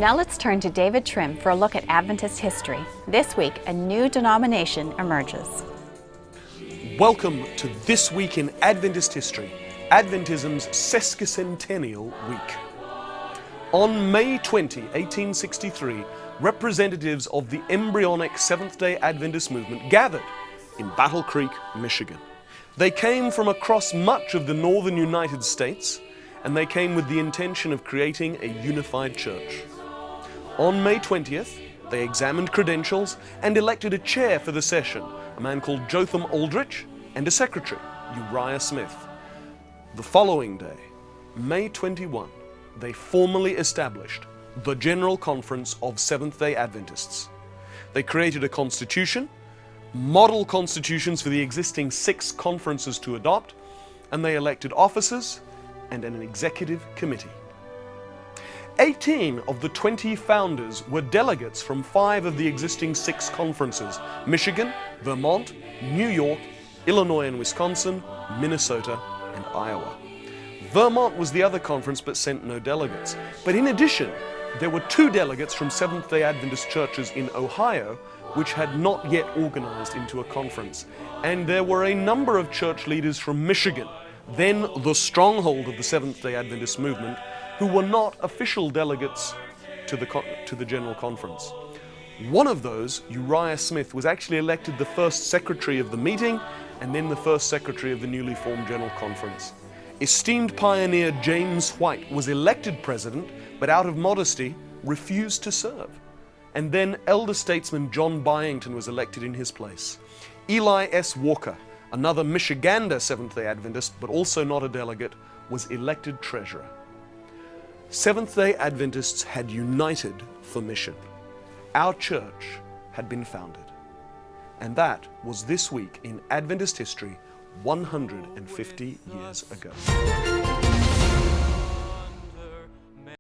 Now let's turn to David Trim for a look at Adventist history. This week, a new denomination emerges. Welcome to This Week in Adventist History, Adventism's sesquicentennial week. On May 20, 1863, representatives of the embryonic Seventh-day Adventist movement gathered in Battle Creek, Michigan. They came from across much of the northern United States, and they came with the intention of creating a unified church. On May 20th, they examined credentials and elected a chair for the session, a man called Jotham Aldrich, and a secretary, Uriah Smith. The following day, May 21, they formally established the General Conference of Seventh-day Adventists. They created a constitution, model constitutions for the existing 6 conferences to adopt, and they elected officers and an executive committee. 18 of the 20 founders were delegates from 5 of the existing 6 conferences: Michigan, Vermont, New York, Illinois and Wisconsin, Minnesota, and Iowa. Vermont was the other conference but sent no delegates. But in addition, there were 2 delegates from Seventh-day Adventist churches in Ohio which had not yet organized into a conference. And there were a number of church leaders from Michigan, then the stronghold of the Seventh-day Adventist movement, who were not official delegates to the General Conference. One of those, Uriah Smith, was actually elected the first secretary of the meeting and then the first secretary of the newly formed General Conference. Esteemed pioneer James White was elected president, but out of modesty refused to serve. And then elder statesman John Byington was elected in his place. Eli S. Walker, another Michigander Seventh-day Adventist, but also not a delegate, was elected treasurer. Seventh-day Adventists had united for mission. Our church had been founded. And that was This Week in Adventist History 150 years ago.